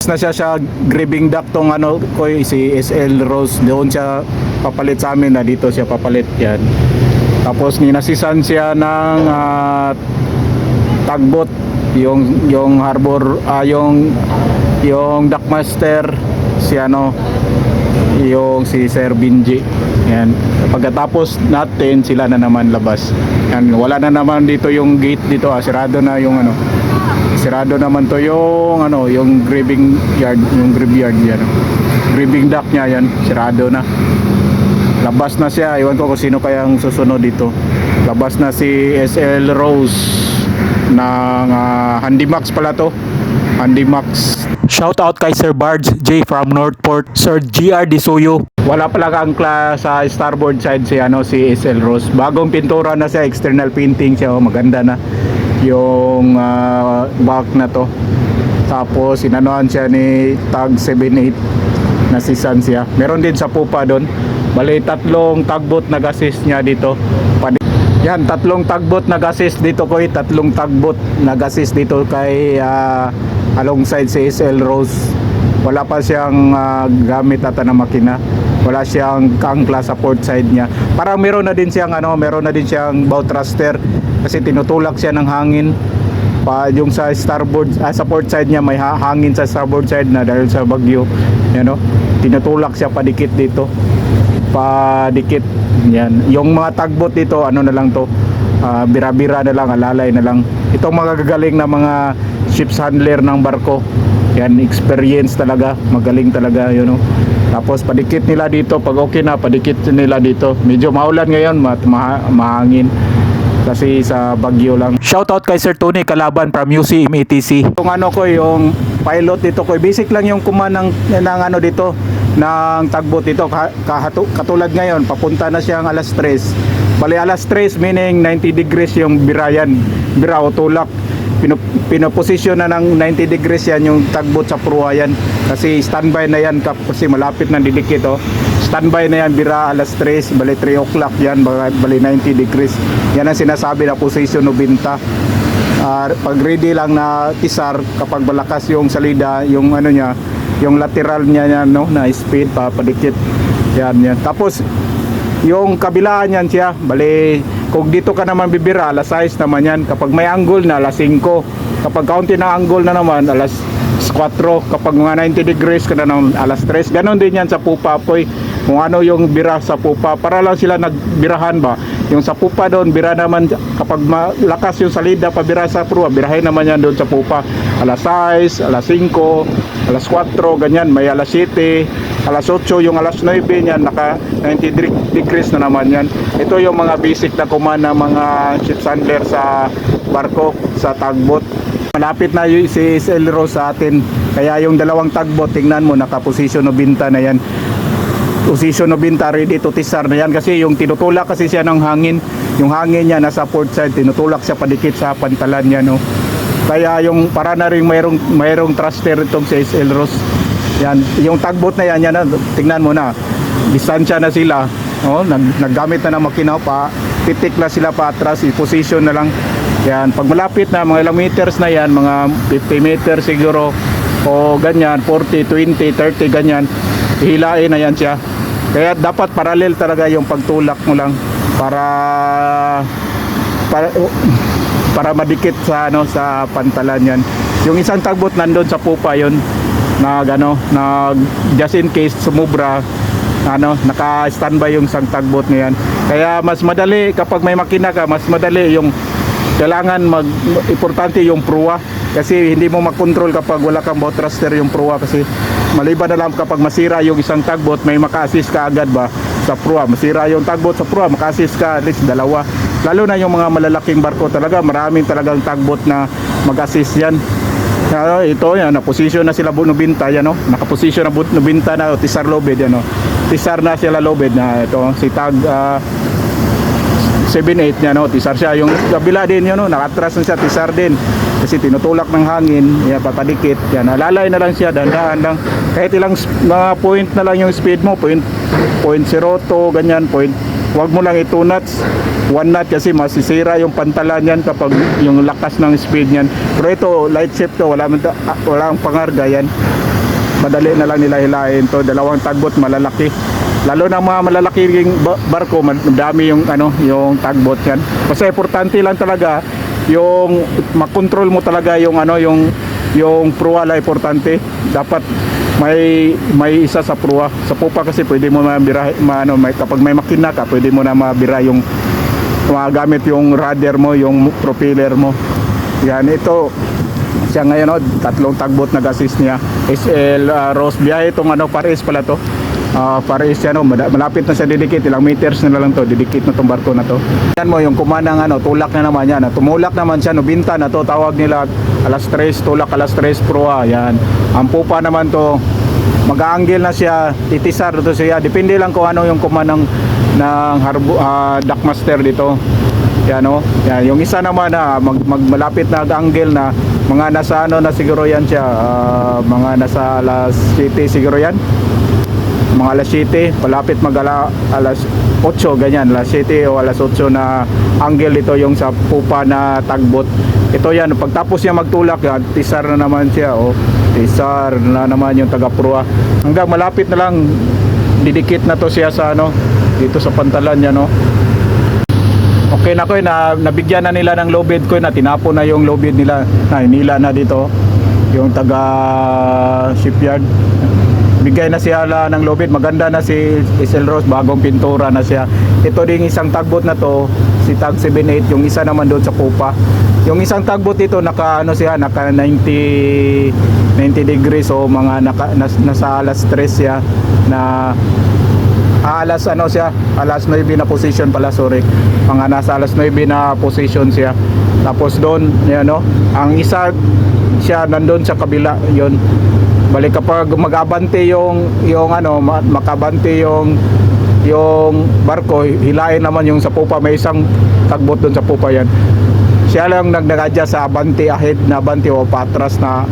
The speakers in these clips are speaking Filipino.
labas na siya gribbing duck tong ano ko si SL Rose, doon siya papalit sa amin na dito siya papalit yan. Tapos ninasisan siya ng tugboat, yung harbor yung dockmaster si ano yung si Sir Binji yan. Pagkatapos natin sila na naman labas yan, wala na naman dito yung gate dito, sirado na yung ano, sirado naman to yung ano yung graveyard yan, gribbing dock niya yan, sirado na. Labas na siya, iwan ko kung sino kayang susunod dito. Labas na si SL Rose ng Handimax pala to, Handimax. Shout out kay Sir Bards J from Northport, Sir GR Disuyo. Wala pala angkla sa starboard side si SL Rose. Bagong pintura na siya, external painting siya, maganda na yung back na to. Tapos inanoan siya ni Tag 78 na season siya. Meron din sa pupa doon. Bali tatlong tugboat nag-assist niya dito. Yan, tatlong tugboat nag-assist dito ko, tatlong tugboat nag-assist dito kay alongside si SL Rose. Wala pa siyang gamit ata na makina. Wala siyang angkla sa port side niya. Parang meron na din siyang bow thruster kasi tinutulak siya ng hangin. Yung sa starboard sa port side niya may hangin sa starboard side na dahil sa bagyo. Tinutulak siya padikit dito. Padikit yan. Yung mga tugboat dito ano na lang to, bira-bira na lang, alalay na lang. Itong mga gagaling na mga ships handler ng barko yan, experience talaga, magaling talaga Tapos padikit nila dito, pag okay na padikit nila dito. Medyo maulan ngayon, mahangin kasi sa bagyo lang. Shoutout kay Sir Tony Kalaban from UCM ETC. Yung pilot dito ko, basic lang yung command ng dito ng tugboat dito. Katulad ngayon, papunta na siyang alas 3. Bali alas 3 meaning 90 degrees yung birayan, bira o tulak. Pinoposisyon na ng 90 degrees yan yung tugboat sa proa yan. Kasi standby na yan kasi malapit ng didikit Standby na yan, bira alas 3, bali 3 o'clock yan, bali 90 degrees. Yan ang sinasabi na position 90. Pag ready lang na tisar, kapag malakas yung salida, yung yung lateral niya na speed papadikit. Yan. Tapos yung kabilaan yan siya, bali kung dito ka naman bibira alas 6 naman yan. Kapag may angle na alas 5, kapag kaunti na angle na naman alas 4, kapag mga 90 degrees ka na ng alas 3. Ganon din yan sa pupa poy. Kung ano yung bira sa pupa, para lang sila nagbirahan ba. Yung sa pupa doon, bira naman kapag malakas yung salida pabira sa prua, birahin naman yan doon sa pupa. Alas 6, alas 5, alas 4, ganyan. May alas 7, alas 8, yung alas 9 yan, naka 90 degrees na naman yan. Ito yung mga basic na command ng mga ship handler sa barko, sa tugboat. Malapit na si SL Rose sa atin, kaya yung dalawang tugboat, tingnan mo, naka-position 90 na yan. Position 90 ready to tisar na yan kasi yung tinutulak kasi siya ng hangin. Yung hangin niya nasa port side, tinutulak siya padikit sa pantalan niya Kaya yung para na rin mayroong thruster itong si SL Rose. Yan, yung tugboat na yan, tingnan mo na. Distansya na sila. Naggamit na ng makina pa. Pitik na sila pa atras, position na lang. Yan, pag malapit na mga ilang meters na yan, mga 50 meters siguro o ganyan, 40, 20, 30 ganyan, hilain na yan siya. Kaya dapat parallel talaga yung pagtulak mo lang para madikit sa pantalan yan. Yung isang tugboat nandun sa pupa yon na just in case sumubra naka-standby yung isang tugboat na yan. Kaya mas madali kapag may makina ka, mas madali yung kailangan importante yung proa kasi hindi mo makontrol kapag wala kang bow thruster yung proa kasi maliban na lang kapag masira yung isang tugboat, may maka-assist ka agad ba sa proa. Masira yung tugboat sa proa, maka-assist ka at least dalawa. Lalo na yung mga malalaking barko talaga, maraming talagang tugboat na mag-assist yan. Ito yan, na-position na sila Nubinta yan, naka-position na Nubinta na Tisar Lobed yan, Tisar na sila Lobed na ito si Tag 7-8 niya, tisar siya. Yung kabila din yun, nakatras na siya, tisar din kasi tinutulak ng hangin, yan, papadikit yan, alalay na lang siya, dandahan lang, kahit ilang mga point na lang yung speed mo, 0.02 ganyan, wag mo lang 2 knots, 1 knot kasi masisira yung pantalan yan kapag yung lakas ng speed yan. Pero ito light ship to, walang pangarga yan, madali na lang nila hilahin to. Dalawang tugboat malalaki. Lalo na mga malalaking barko, madami yung ano, yung tugboat yan. Kasi importante lang talaga yung makontrol mo talaga yung ano, yung proa la importante. Dapat may isa sa proa. Sa pupa kasi pwede mo mabira, kapag may makina ka, pwede mo na mabira yung magamit yung rudder mo, yung propeller mo. Yan, ito siya ngayon, oh, tatlong tugboat nag-assist niya. SL Rose biyahe itong ano, Paris pala to. Paris yan, malapit na siya didikit, ilang meters na lang to, didikit na tong barko na to. Yan mo yung kumanang ano, tulak na naman yan, tumulak naman siya, no, binta na to, tawag nila alas 3, tulak alas 3 proa. Yan, ang pupa naman to, mag-aanggil na siya, titisar to siya, depende lang kung ano yung kumanang ng dockmaster dito. Yan, no, yan, yung isa naman na malapit na angle na mga nasa ano na siguro yan siya, mga nasa alas 7 siguro yan, mga alas 7, palapit alas 8, ganyan, alas 7 o alas 8 na angle ito yung sa pupa na tugboat. Ito yan, pagtapos niya magtulak yan, tisar na naman siya, tisar na naman yung taga-proa. Hanggang malapit na lang, didikit na to siya sa ano, dito sa pantalan niya, no. Okay na ko, nabigyan na nila ng low bed ko, na tinapo na yung low bed nila, na hinila na dito yung taga shipyard. Bigay na siya ng low bed, maganda na si SL Rose, bagong pintura na siya. Ito ding isang tugboat na to, si Tag 78, yung isa naman doon sa pupa. Yung isang tugboat dito naka 90 degrees, so mga nasa alas 3 siya na alas 9 na position pala, sorry, mga nasa alas 9 na position siya. Tapos doon, yan, no, ang isa siya nandun sa kabila, yon. Balik kapag mag-abante yung ano, makabante yung barko, hilain naman yung sa pupa, may isang tugboat doon sa pupa yan. Siya lang nagnagadya sa abante ahead na abante o patras na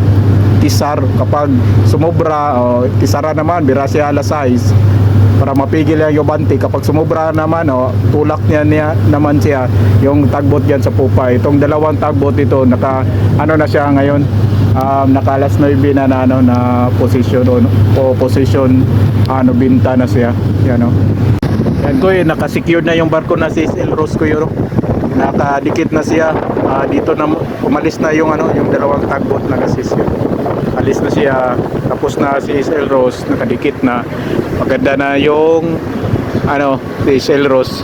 tisar. Kapag sumobra, tisara naman, bira siya alas 6 para mapigil yung abante. Kapag sumobra naman, tulak niya naman siya yung tugboat yan sa pupa. Itong dalawang tugboat ito, naka ano na siya ngayon, naka alas 9 na position o position binta na siya. Yan, yan ko, naka-secured na yung barko na si SL Rose ko yun. Nakadikit na siya. Dito na umalis na yung yung dalawang tugboat na assist. Alis na siya. Tapos na si SL Rose, nakadikit na. Maganda na yung si SL Rose.